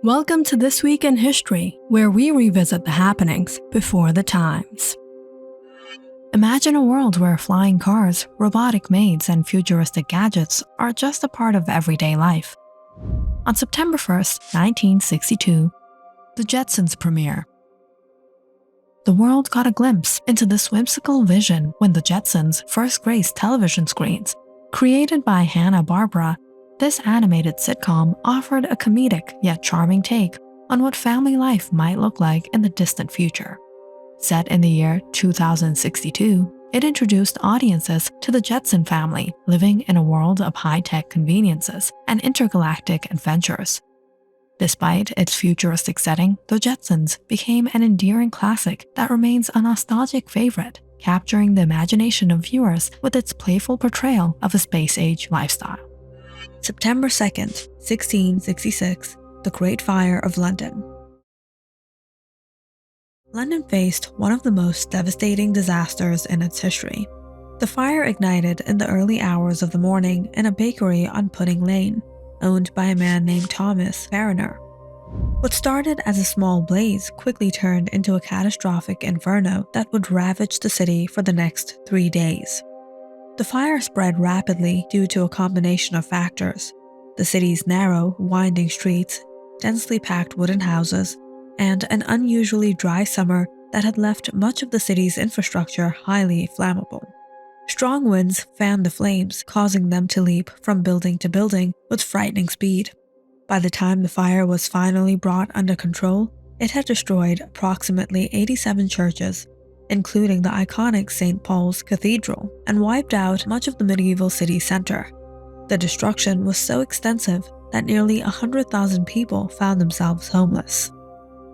Welcome to This Week in History, where we revisit the happenings before the times. Imagine a world where flying cars, robotic maids, and futuristic gadgets are just a part of everyday life. On September 1st, 1962, the Jetsons premiere. The world got a glimpse into this whimsical vision when the Jetsons first graced television screens. Created by Hanna-Barbera, this animated sitcom offered a comedic yet charming take on what family life might look like in the distant future. Set in the year 2062, it introduced audiences to the Jetson family living in a world of high-tech conveniences and intergalactic adventures. Despite its futuristic setting, The Jetsons became an endearing classic that remains a nostalgic favorite, capturing the imagination of viewers with its playful portrayal of a space-age lifestyle. September 2nd, 1666, the Great Fire of London. London faced one of the most devastating disasters in its history. The fire ignited in the early hours of the morning in a bakery on Pudding Lane, owned by a man named Thomas Fariner. What started as a small blaze quickly turned into a catastrophic inferno that would ravage the city for the next 3 days. The fire spread rapidly due to a combination of factors: the city's narrow, winding streets, densely packed wooden houses, and an unusually dry summer that had left much of the city's infrastructure highly flammable. Strong winds fanned the flames, causing them to leap from building to building with frightening speed. By the time the fire was finally brought under control, it had destroyed approximately 87 churches, including the iconic St. Paul's Cathedral, and wiped out much of the medieval city center. The destruction was so extensive that nearly 100,000 people found themselves homeless.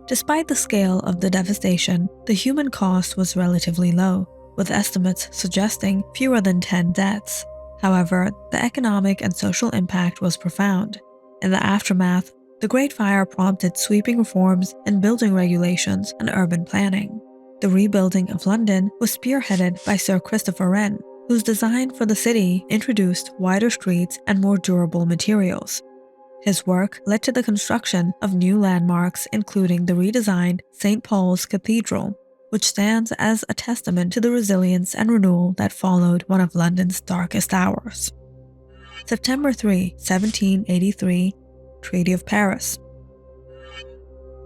Despite the scale of the devastation, the human cost was relatively low, with estimates suggesting fewer than 10 deaths. However, the economic and social impact was profound. In the aftermath, the Great Fire prompted sweeping reforms in building regulations and urban planning. The rebuilding of London was spearheaded by Sir Christopher Wren, whose design for the city introduced wider streets and more durable materials. His work led to the construction of new landmarks, including the redesigned St. Paul's Cathedral, which stands as a testament to the resilience and renewal that followed one of London's darkest hours. September 3, 1783, Treaty of Paris.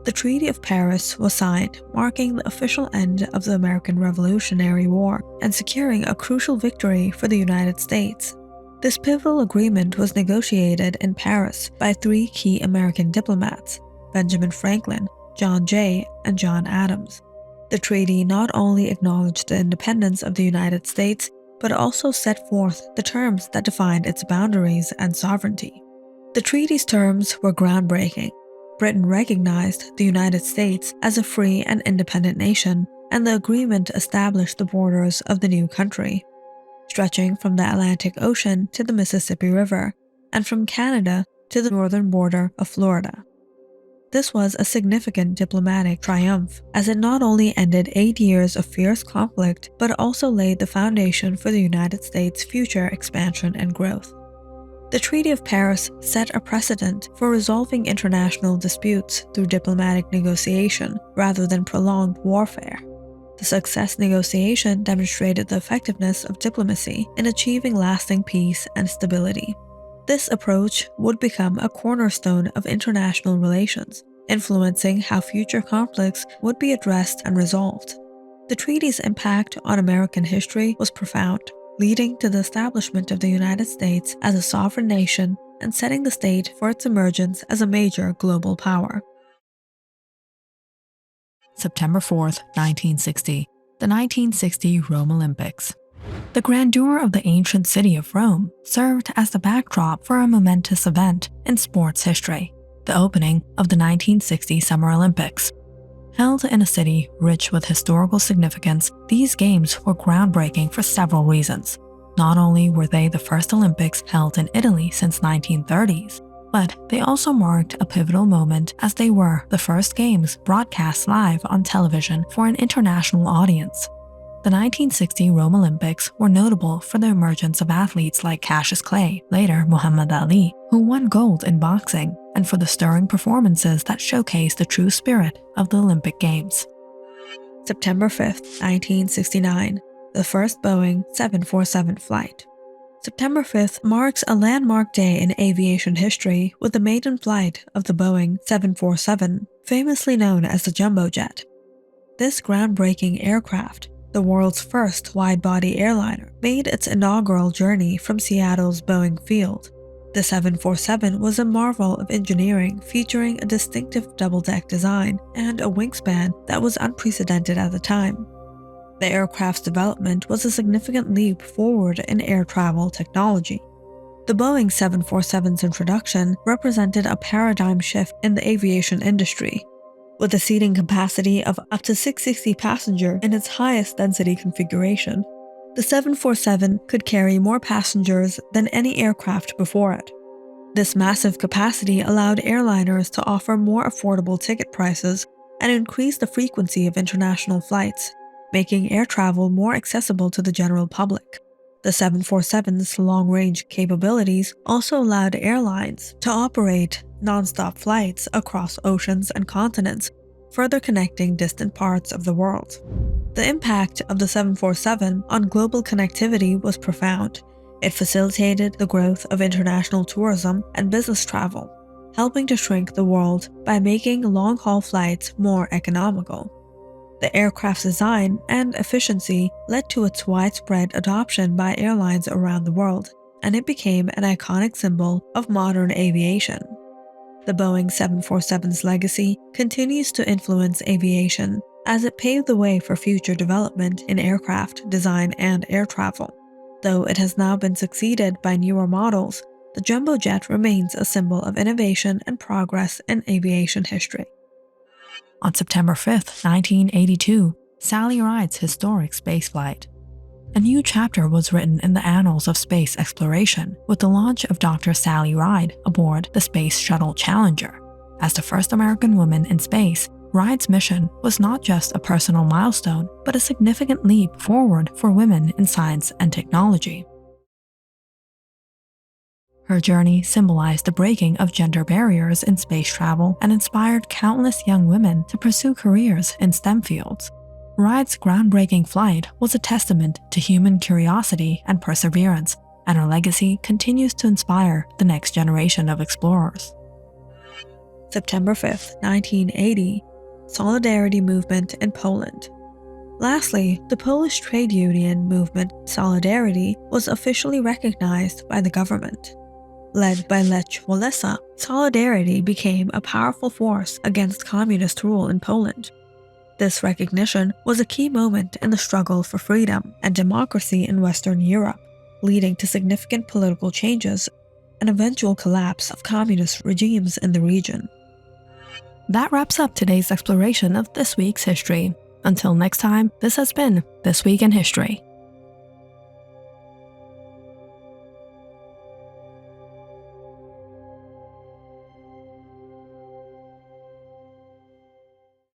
The Treaty of Paris was signed, marking the official end of the American Revolutionary War and securing a crucial victory for the United States. This pivotal agreement was negotiated in Paris by 3 key American diplomats: Benjamin Franklin, John Jay, and John Adams. The treaty not only acknowledged the independence of the United States, but also set forth the terms that defined its boundaries and sovereignty. The treaty's terms were groundbreaking. Britain recognized the United States as a free and independent nation, and the agreement established the borders of the new country, stretching from the Atlantic Ocean to the Mississippi River, and from Canada to the northern border of Florida. This was a significant diplomatic triumph, as it not only ended 8 years of fierce conflict, but also laid the foundation for the United States' future expansion and growth. The Treaty of Paris set a precedent for resolving international disputes through diplomatic negotiation rather than prolonged warfare. The success negotiation demonstrated the effectiveness of diplomacy in achieving lasting peace and stability. This approach would become a cornerstone of international relations, influencing how future conflicts would be addressed and resolved. The treaty's impact on American history was profound, leading to the establishment of the United States as a sovereign nation and setting the stage for its emergence as a major global power. September 4th, 1960, the 1960 Rome Olympics. The grandeur of the ancient city of Rome served as the backdrop for a momentous event in sports history, the opening of the 1960 Summer Olympics. Held in a city rich with historical significance, these games were groundbreaking for several reasons. Not only were they the first Olympics held in Italy since 1930s, but they also marked a pivotal moment as they were the first games broadcast live on television for an international audience. The 1960 Rome Olympics were notable for the emergence of athletes like Cassius Clay, later Muhammad Ali, who won gold in boxing, and for the stirring performances that showcased the true spirit of the Olympic Games. September 5, 1969, the first Boeing 747 flight. September 5th marks a landmark day in aviation history with the maiden flight of the Boeing 747, famously known as the Jumbo Jet. This groundbreaking aircraft, the world's first wide-body airliner, made its inaugural journey from Seattle's Boeing Field. The 747 was a marvel of engineering, featuring a distinctive double-deck design and a wingspan that was unprecedented at the time. The aircraft's development was a significant leap forward in air travel technology. The Boeing 747's introduction represented a paradigm shift in the aviation industry. With a seating capacity of up to 660 passengers in its highest density configuration, the 747 could carry more passengers than any aircraft before it. This massive capacity allowed airliners to offer more affordable ticket prices and increase the frequency of international flights, making air travel more accessible to the general public. The 747's long-range capabilities also allowed airlines to operate non-stop flights across oceans and continents, further connecting distant parts of the world. The impact of the 747 on global connectivity was profound. It facilitated the growth of international tourism and business travel, helping to shrink the world by making long-haul flights more economical. The aircraft's design and efficiency led to its widespread adoption by airlines around the world, and it became an iconic symbol of modern aviation. The Boeing 747's legacy continues to influence aviation as it paved the way for future development in aircraft design and air travel. Though it has now been succeeded by newer models, the Jumbo Jet remains a symbol of innovation and progress in aviation history. On September 5, 1982, Sally Ride's historic spaceflight. A new chapter was written in the annals of space exploration with the launch of Dr. Sally Ride aboard the Space Shuttle Challenger. As the first American woman in space, Ride's mission was not just a personal milestone, but a significant leap forward for women in science and technology. Her journey symbolized the breaking of gender barriers in space travel and inspired countless young women to pursue careers in STEM fields. Ride's groundbreaking flight was a testament to human curiosity and perseverance, and her legacy continues to inspire the next generation of explorers. September 5, 1980, Solidarity Movement in Poland. Lastly, the Polish trade union movement Solidarity was officially recognized by the government. Led by Lech Walesa, Solidarity became a powerful force against communist rule in Poland. This recognition was a key moment in the struggle for freedom and democracy in Western Europe, leading to significant political changes and eventual collapse of communist regimes in the region. That wraps up today's exploration of this week's history. Until next time, this has been This Week in History.